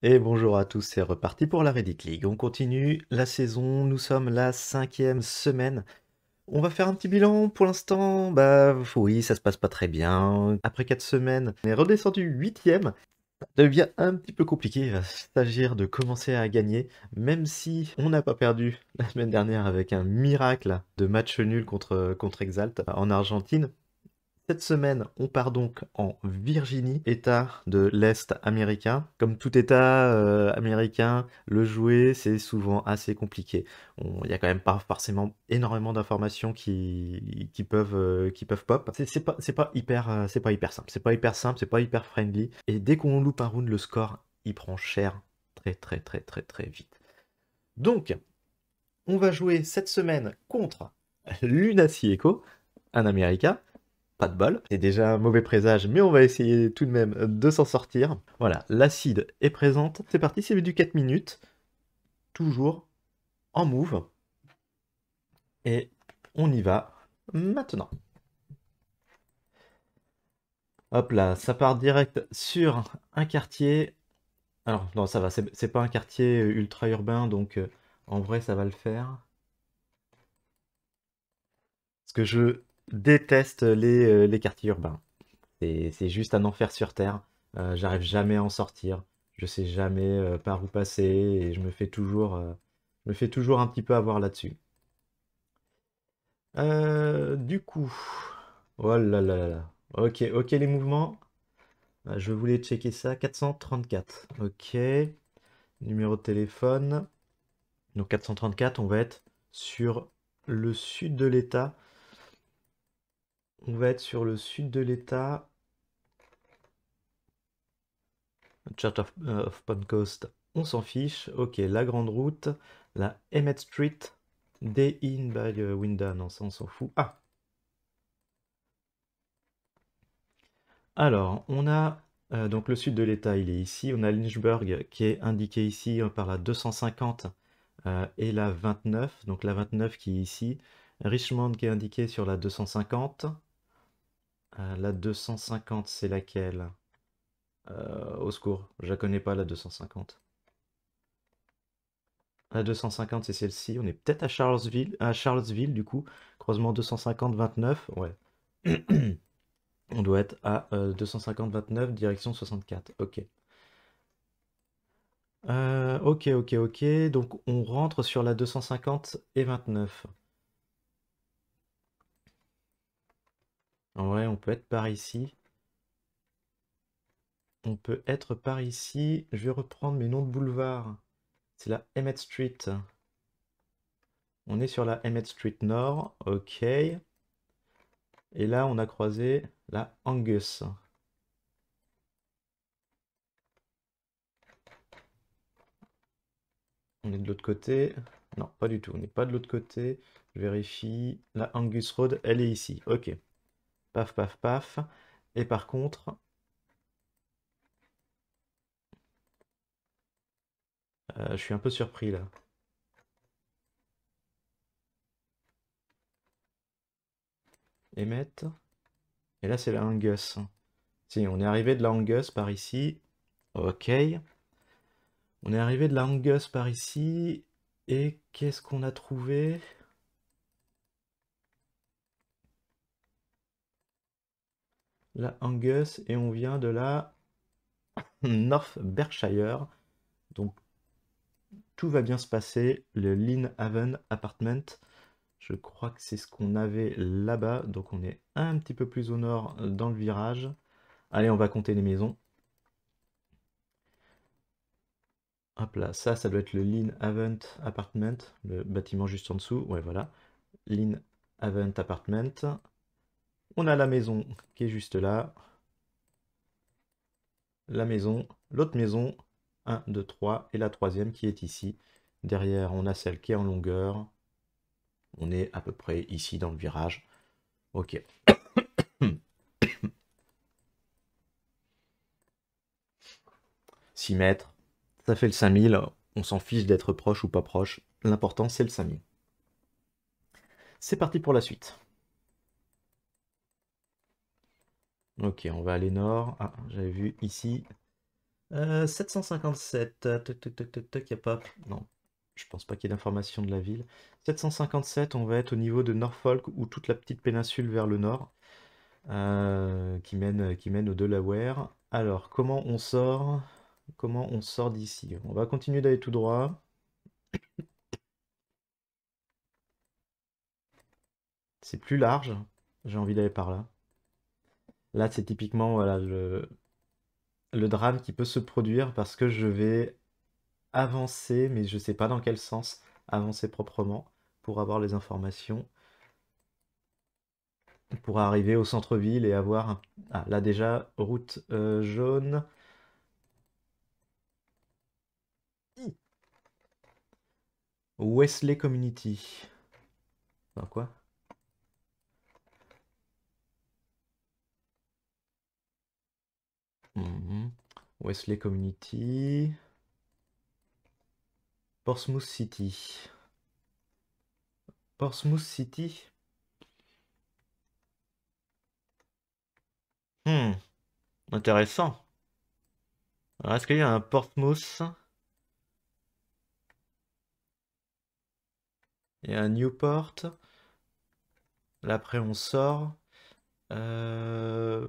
Et bonjour à tous, c'est reparti pour la Reddit League. On continue la saison, nous sommes la 5e semaine. On va faire un petit bilan pour l'instant. Bah oui, ça se passe pas très bien. Après 4 semaines, on est redescendu 8e. Ça devient un petit peu compliqué, il va s'agir de commencer à gagner, même si on n'a pas perdu la semaine dernière avec un miracle de match nul contre Exalt en Argentine. Cette semaine, on part donc en Virginie, État de l'Est américain. Comme tout État américain, le jouer, c'est souvent assez compliqué. Il y a quand même pas forcément énormément d'informations qui peuvent pop. C'est pas hyper simple. C'est pas hyper simple, c'est pas hyper friendly. Et dès qu'on loupe un round, le score, il prend cher très très très très très vite. Donc, on va jouer cette semaine contre Lunacy Echo, un Américain. Pas de bol, c'est déjà un mauvais présage, mais on va essayer tout de même de s'en sortir. Voilà, l'acide est présente. C'est parti, c'est du 4 minutes. Toujours en move. Et on y va maintenant. Hop là, ça part direct sur un quartier. Alors, non, ça va, c'est pas un quartier ultra urbain, donc en vrai, ça va le faire. Parce que je déteste les quartiers urbains. C'est juste un enfer sur Terre. J'arrive jamais à en sortir. Je sais jamais par où passer et je me fais toujours un petit peu avoir là-dessus. Du coup, oh là là là là. Ok, ok les mouvements. Je voulais checker ça. 434. Ok. Numéro de téléphone. Donc 434, on va être sur le sud de l'État. On va être sur le sud de l'État. Church of Pentecost, on s'en fiche. Ok, la grande route, la Emmett Street, Day In by Winda, non, ça on s'en fout. Ah, alors, on a donc le sud de l'État, il est ici. On a Lynchburg qui est indiqué ici par la 250 et la 29. Donc la 29 qui est ici. Richmond qui est indiqué sur la 250. La 250, c'est laquelle? Au secours, je la connais pas la 250. La 250, c'est celle-ci. On est peut-être à Charlottesville du coup. Croisement 250-29. Ouais. On doit être à 250-29, direction 64. Ok. Ok, ok, ok. Donc on rentre sur la 250 et 29. En vrai, on peut être par ici. On peut être par ici. Je vais reprendre mes noms de boulevard. C'est la Emmett Street. On est sur la Emmett Street Nord. Ok. Et là, on a croisé la Angus. On est de l'autre côté. Non, pas du tout. On n'est pas de l'autre côté. Je vérifie. La Angus Road, elle est ici. Ok. Paf, paf, paf. Et par contre, je suis un peu surpris là. Emmett. Et là, c'est la Angus. Si, on est arrivé de la Angus par ici. Ok. On est arrivé de la Angus par ici. Et qu'est-ce qu'on a trouvé? La Angus. Et on vient de la North Berkshire. Donc, tout va bien se passer. Le Lynn Haven Apartment. Je crois que c'est ce qu'on avait là-bas. Donc on est un petit peu plus au nord dans le virage. Allez, on va compter les maisons. Hop là, ça doit être le Lynn Avent Apartment, le bâtiment juste en dessous. Ouais, voilà. Lynn Avent Apartment. On a la maison qui est juste là. La maison, l'autre maison, 1, 2, 3, et la troisième qui est ici. Derrière, on a celle qui est en longueur. On est à peu près ici dans le virage. Ok. 6 mètres, ça fait le 5000. On s'en fiche d'être proche ou pas proche. L'important, c'est le 5000. C'est parti pour la suite. Ok, on va aller nord. Ah, j'avais vu ici. 757. Toc, toc, toc, toc, toc, y a pas. Non, je pense pas qu'il y ait d'informations de la ville. 757, on va être au niveau de Norfolk ou toute la petite péninsule vers le nord qui mène au Delaware. Alors, comment on sort? Comment on sort d'ici? On va continuer d'aller tout droit. C'est plus large. J'ai envie d'aller par là. Là, c'est typiquement voilà, le drame qui peut se produire parce que je vais avancer, mais je sais pas dans quel sens avancer proprement pour avoir les informations, pour arriver au centre-ville et avoir Ah, là déjà, route jaune. Wesley Community. Enfin, quoi? Mhm. Wesley Community. Portsmouth City. Portsmouth City. Hmm, intéressant. Alors, est-ce qu'il y a un Portsmouth et un Newport? Là, après, on sort. Euh,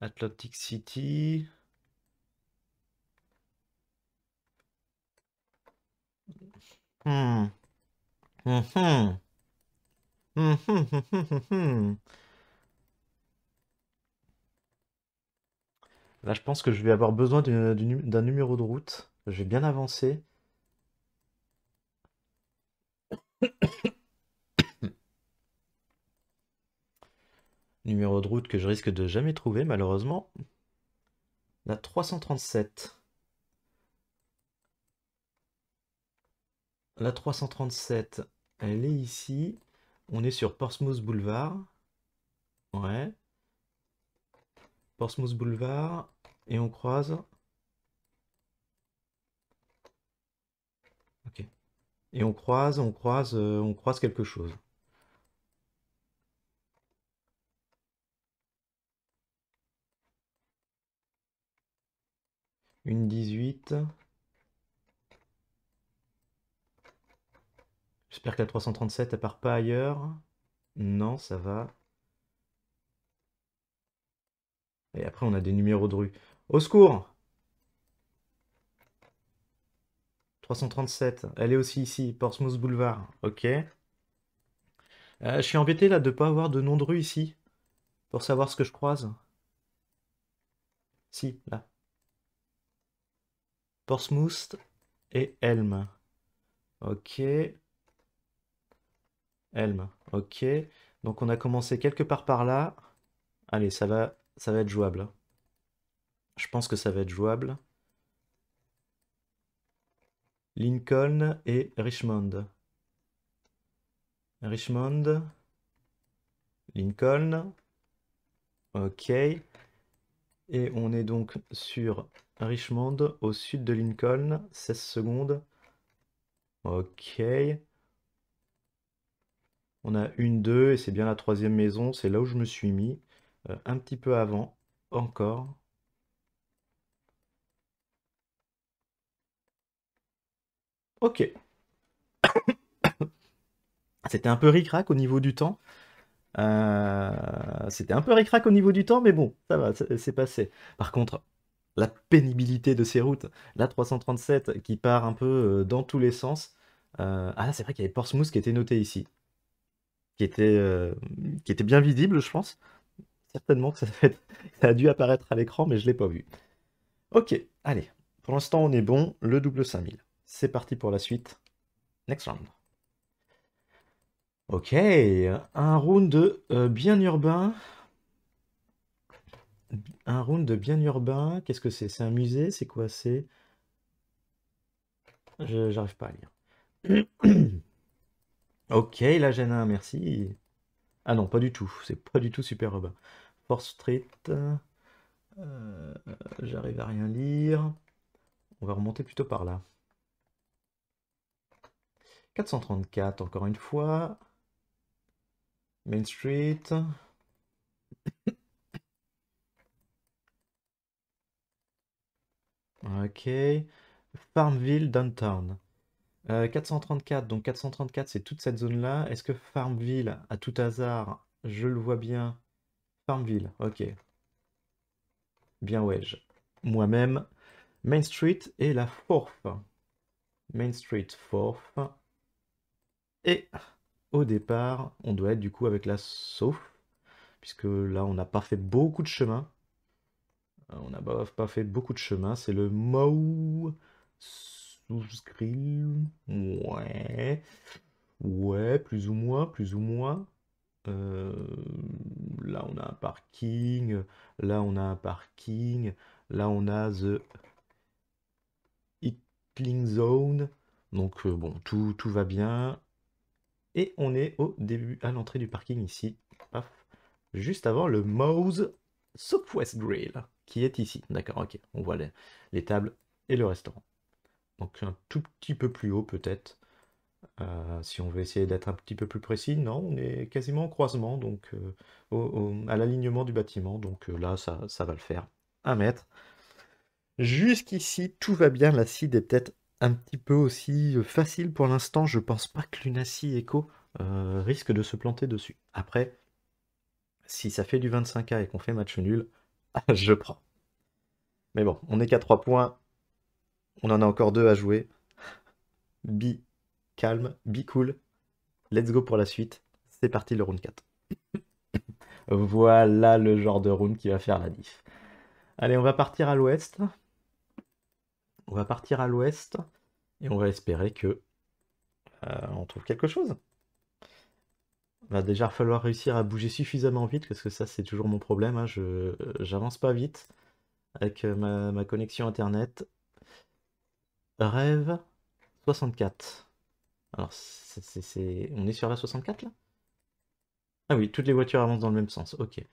Atlantic City. Hmm. Mhm. Mhm, mhm, mhm, mhm. Là, je pense que je vais avoir besoin d'un numéro de route. J'ai bien avancé. Numéro de route que je risque de jamais trouver, malheureusement. La 337. La 337, elle est ici. On est sur Portsmouth Boulevard. Ouais. Portsmouth Boulevard. Et on croise. Ok. Et on croise quelque chose. Une 18. J'espère que la 337, elle part pas ailleurs. Non, ça va. Et après, on a des numéros de rue. Au secours! 337, elle est aussi ici, Portsmouth Boulevard. Ok. Je suis embêté là de pas avoir de nom de rue ici, pour savoir ce que je croise. Si, là. Portsmouth et Elm. Ok. Elm. Ok. Donc on a commencé quelque part par là. Allez, ça va être jouable. Je pense que ça va être jouable. Lincoln et Richmond. Richmond. Lincoln. Ok. Et on est donc sur Richmond, au sud de Lincoln. 16 secondes. Ok. On a une, deux, et c'est bien la troisième maison. C'est là où je me suis mis. Un petit peu avant. Encore. Ok. C'était un peu ric-rac au niveau du temps. C'était un peu ric-rac au niveau du temps, mais bon, ça va, c'est passé. Par contre, la pénibilité de ces routes, la 337 qui part un peu dans tous les sens. Ah là, c'est vrai qu'il y avait Portsmouth qui était noté ici, qui était, euh, qui était bien visible, je pense. Certainement que ça a dû apparaître à l'écran, mais je ne l'ai pas vu. Ok, allez. Pour l'instant, on est bon. Le double 5000. C'est parti pour la suite. Next round. Ok, un round bien urbain. Un round bien urbain. Qu'est-ce que c'est? C'est un musée? C'est quoi? J'arrive pas à lire. Ok, là j'en ai un, merci. Ah non, pas du tout. C'est pas du tout super urbain. Fourth Street. euh, J'arrive à rien lire. On va remonter plutôt par là. 434, encore une fois. Main Street. Ok. Farmville Downtown. 434, donc 434 c'est toute cette zone-là. Est-ce que Farmville, à tout hasard, je le vois bien? Farmville, ok. Bien ouais. Moi-même. Main Street et la Fourth. Main Street Fourth. Et au départ, on doit être du coup avec la Sauf, puisque là on n'a pas fait beaucoup de chemin. On n'a pas fait beaucoup de chemin. C'est le Mau Sousgrill. Ouais. Ouais, plus ou moins, plus ou moins. Euh, Là, on a un parking. Là, on a un parking. Là, on a The Ickling Zone. Donc, bon, tout va bien. Et on est au début, à l'entrée du parking ici. Paf. Juste avant le Moe's Southwest Grill, qui est ici. D'accord, ok. On voit les tables et le restaurant. Donc, un tout petit peu plus haut, peut-être. Si on veut essayer d'être un petit peu plus précis, non, on est quasiment au croisement, donc à l'alignement du bâtiment, donc là, ça va le faire. 1 mètre. Jusqu'ici, tout va bien. L'acide est peut-être un petit peu aussi facile pour l'instant. Je pense pas que Lunacy Echo risque de se planter dessus. Après, si ça fait du 25K et qu'on fait match nul, je prends. Mais bon, on est qu'à 3 points. On en a encore 2 à jouer. Be calme, be cool. Let's go pour la suite. C'est parti le round 4. Voilà le genre de round qui va faire la diff. Allez, on va partir à l'ouest. On va partir à l'ouest. Et on va espérer que on trouve quelque chose. Va déjà falloir réussir à bouger suffisamment vite, parce que ça c'est toujours mon problème, hein. J'avance pas vite avec ma connexion internet. Rêve 64. Alors, on est sur la 64 là? Ah oui, toutes les voitures avancent dans le même sens, ok.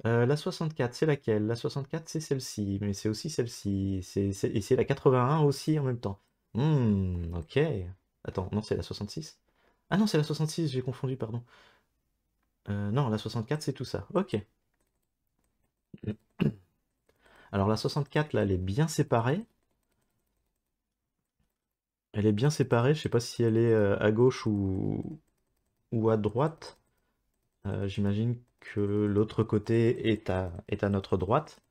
La 64, c'est laquelle? La 64, c'est celle-ci, mais c'est aussi celle-ci. Et c'est la 81 aussi en même temps. Ok. Attends, non, c'est la 66? Ah non, c'est la 66, j'ai confondu, pardon. Non, la 64, c'est tout ça. Ok. Alors la 64, là, elle est bien séparée. Elle est bien séparée, je sais pas si elle est à gauche ou à droite. J'imagine que l'autre côté est à notre droite,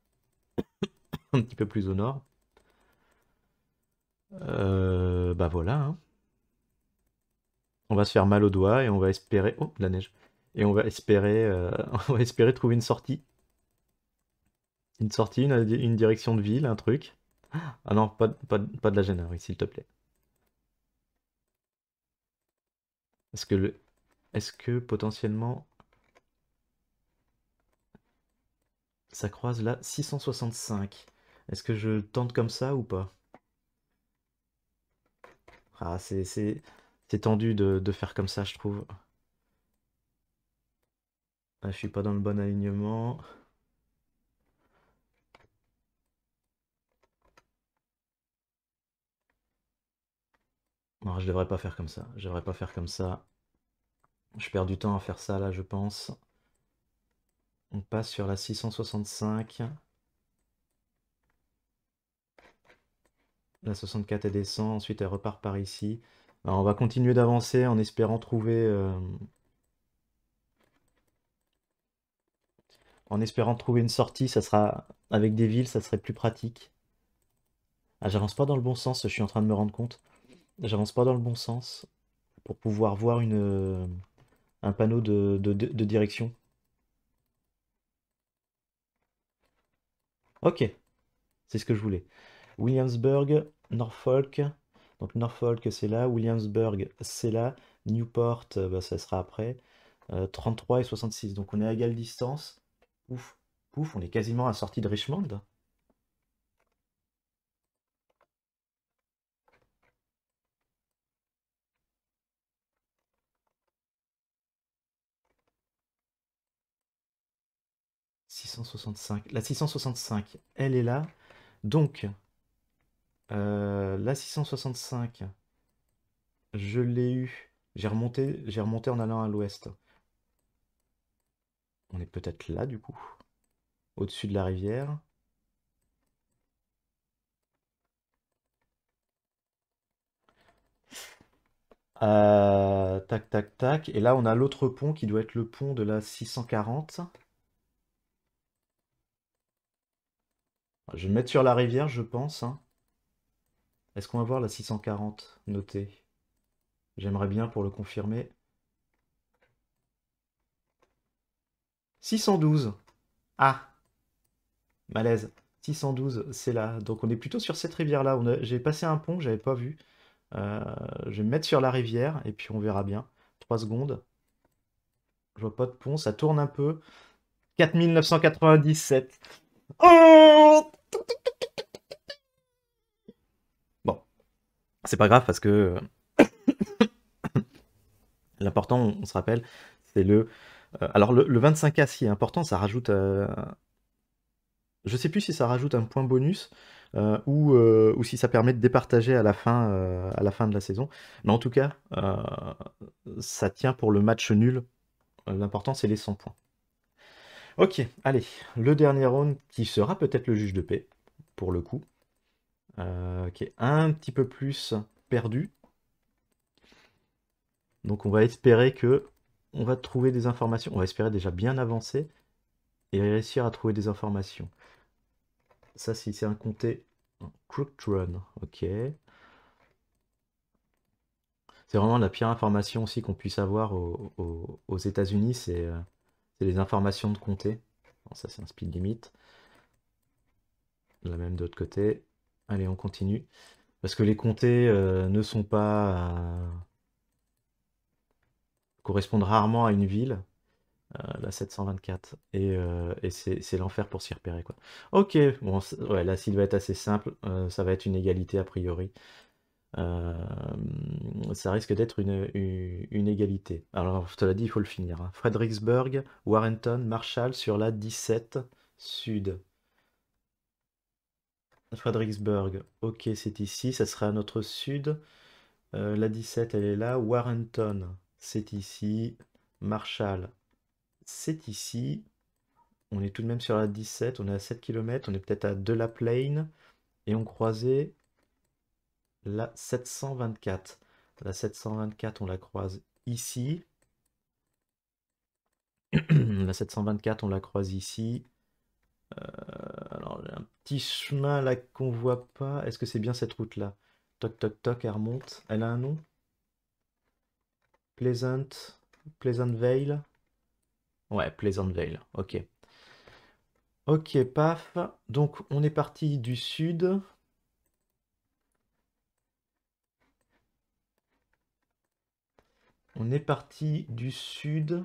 un petit peu plus au nord. Bah voilà, hein. On va se faire mal aux doigts et on va espérer... Oh, de la neige. Et on va espérer, on va espérer trouver une sortie. Une sortie, une direction de ville, un truc. Ah non, pas de la gêne, s'il te plaît. Est-ce que potentiellement ça croise la 665? Est-ce que je tente comme ça ou pas? Ah, c'est tendu de faire comme ça, je trouve. Ah, je suis pas dans le bon alignement. Non, je devrais pas faire comme ça. Je devrais pas faire comme ça. Je perds du temps à faire ça là, je pense. On passe sur la 665. La 64 elle descend, ensuite elle repart par ici. Alors, on va continuer d'avancer en espérant trouver une sortie. Ça sera avec des villes, ça serait plus pratique. Ah, j'avance pas dans le bon sens, je suis en train de me rendre compte. J'avance pas dans le bon sens pour pouvoir voir un panneau de direction. Ok, c'est ce que je voulais. Williamsburg, Norfolk. Donc Norfolk, c'est là. Williamsburg, c'est là. Newport, bah, ça sera après. 33 et 66. Donc on est à égale distance. Ouf, ouf, on est quasiment à la sortie de Richmond. 665. La 665, elle est là. Donc, la 665, je l'ai eu. J'ai remonté en allant à l'ouest. On est peut-être là, du coup. Au-dessus de la rivière. Tac, tac, tac. Et là, on a l'autre pont qui doit être le pont de la 640. Je vais me mettre sur la rivière, je pense, hein. Est-ce qu'on va voir la 640 notée? J'aimerais bien pour le confirmer. 612. Ah, malaise. 612, c'est là. Donc on est plutôt sur cette rivière-là. J'ai passé un pont que j'avais pas vu. Euh, je vais me mettre sur la rivière et puis on verra bien. 3 secondes. Je vois pas de pont, ça tourne un peu. 4997. Oh! Bon, c'est pas grave parce que l'important, on se rappelle, c'est le... alors le 25K, si est important, ça rajoute... je sais plus si ça rajoute un point bonus ou si ça permet de départager à la fin de la saison. Mais en tout cas, ça tient pour le match nul. L'important, c'est les 100 points. Ok, allez, le dernier round qui sera peut-être le juge de paix, pour le coup, qui est un petit peu plus perdu. Donc on va espérer que on va trouver des informations. On va espérer déjà bien avancer et réussir à trouver des informations. Ça, si c'est un comté Crooked Run, ok. C'est vraiment la pire information aussi qu'on puisse avoir aux États-Unis, c'est les informations de comté. Bon, ça, c'est un speed limit. La même de l'autre côté. Allez, on continue. Parce que les comtés ne sont pas... correspondent rarement à une ville. La 724. Et c'est l'enfer pour s'y repérer, quoi. Ok, bon, ouais, la cible va être assez simple. Ça va être une égalité a priori. Euh, Ça risque d'être une égalité. Alors, je te l'ai dit, il faut le finir, hein. Fredericksburg, Warrenton, Marshall sur la 17 sud. Fredericksburg, ok, c'est ici, ça sera à notre sud. La 17, elle est là. Warrenton, c'est ici. Marshall, c'est ici. On est tout de même sur la 17, on est à 7 km, on est peut-être à De La Plaine. Et on croisait la 724. La 724, on la croise ici. La 724, on la croise ici. Alors, il y a un petit chemin là qu'on voit pas. Est-ce que c'est bien cette route-là? Toc, toc, toc, elle remonte. Elle a un nom? Pleasant... Pleasant Vale? Ouais, Pleasant Vale, ok. Ok, paf. Donc, on est parti du sud. On est parti du sud.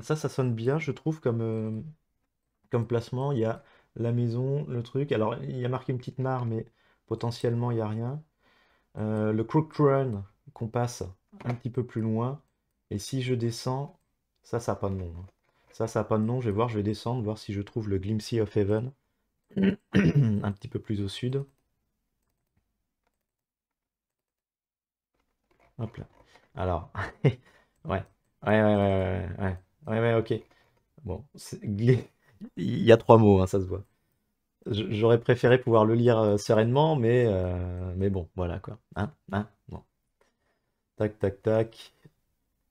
Ça sonne bien, je trouve, comme placement. Il y a la maison, le truc. Alors, il y a marqué une petite mare, mais potentiellement, il n'y a rien. Le Crooked Run qu'on passe un petit peu plus loin. Et si je descends, ça n'a pas de nom, hein. Ça n'a pas de nom. Je vais voir, je vais descendre, voir si je trouve le Glimpsey of Heaven. Un petit peu plus au sud. Hop là. Alors, ouais. Ouais, ouais, ouais, ouais, ouais, ouais, ouais, ok. Bon, il y a 3 mots, hein, ça se voit. J'aurais préféré pouvoir le lire sereinement, mais bon, voilà quoi. Hein, bon. Tac, tac, tac.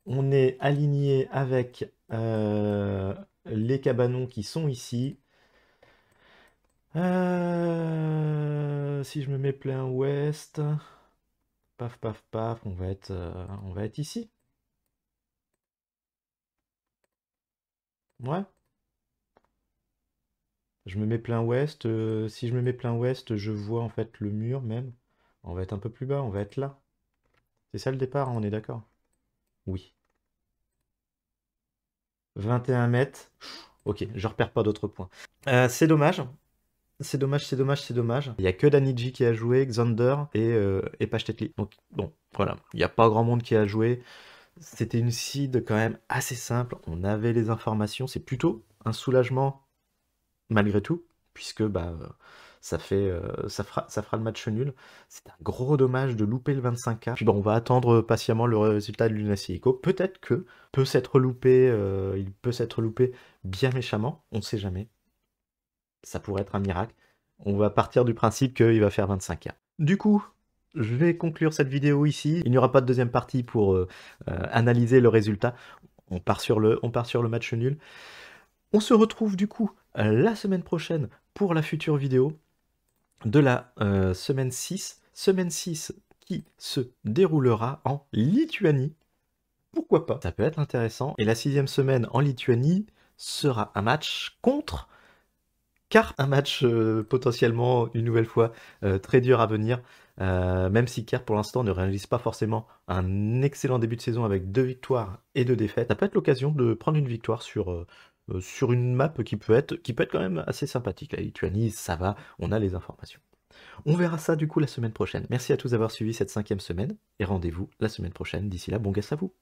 On est aligné avec les cabanons qui sont ici. Si je me mets plein ouest, paf, paf, paf, on va être ici. Ouais. Je me mets plein ouest. Si je me mets plein ouest, je vois en fait le mur même. On va être un peu plus bas, on va être là. C'est ça le départ, hein, on est d'accord? Oui. 21 mètres. Ok, je repère pas d'autres points. C'est dommage. C'est dommage, c'est dommage, c'est dommage. Il n'y a que Daniji qui a joué, Xander et Pashtetli. Donc bon, voilà. Il n'y a pas grand monde qui a joué. C'était une seed quand même assez simple. On avait les informations. C'est plutôt un soulagement malgré tout, puisque bah ça fera le match nul. C'est un gros dommage de louper le 25K. Puis bon, on va attendre patiemment le résultat de l'Unacy Eco. Peut-être que il peut s'être loupé bien méchamment, on ne sait jamais. Ça pourrait être un miracle. On va partir du principe qu'il va faire 25K. Du coup, je vais conclure cette vidéo ici. Il n'y aura pas de deuxième partie pour analyser le résultat. On part sur le match nul. On se retrouve du coup la semaine prochaine pour la future vidéo de la semaine 6. Semaine 6 qui se déroulera en Lituanie. Pourquoi pas? Ça peut être intéressant. Et la 6e semaine en Lituanie sera un match contre Carp, un match potentiellement, une nouvelle fois, très dur à venir. Même si Carp, pour l'instant, ne réalise pas forcément un excellent début de saison avec 2 victoires et 2 défaites, ça peut être l'occasion de prendre une victoire sur une map qui peut être quand même assez sympathique. La Lituanie, ça va, on a les informations. On verra ça du coup la semaine prochaine. Merci à tous d'avoir suivi cette 5e semaine et rendez-vous la semaine prochaine. D'ici là, bon guess à vous.